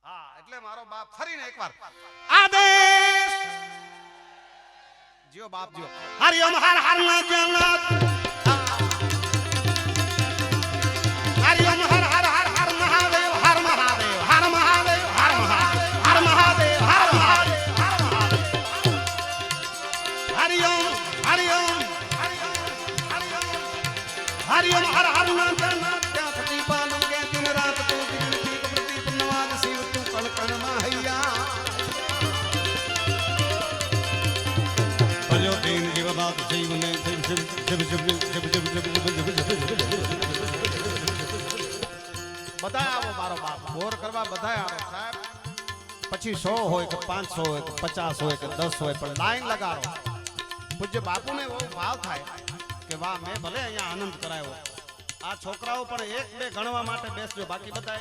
હા એટલે મારો બાપ ફરીને એકવાર આદેશ જીઓ બાપ જીઓ હરિઓમ હર હર ના જનાત હરિઓમ હર હર હર હર મહાદેવ હર મહાદેવ હર મહાદેવ હર મહાદેવ હર મહાદેવ હર મહાદેવ હર મહાદેવ હરિઓમ હરિઓમ હરિઓમ હર હર ના જનાત ત્યાં થતી પાલમ કે દિન રાત તું દીકરી પ્રદીપ નવાજ શિવ તું કણ કણ માં હૈયા ભજો દીન જીવનાથ જીવને શિવ શિવ શિવ શિવ શિવ શિવ બધા આવો મારો બાપ બોર કરવા બધા આવો સાહેબ પછી 100 હોય કે 500 હોય કે 50 હોય કે 10 હોય પણ લાઈન લગાડો પૂજ્ય બાપુને એવો ભાવ થાય કે વાહ મેં ભલે અહીંયા આનંદ કરાયો આ છોકરાઓ પણ 1-2 ગણવા માટે બેસજો બાકી બધા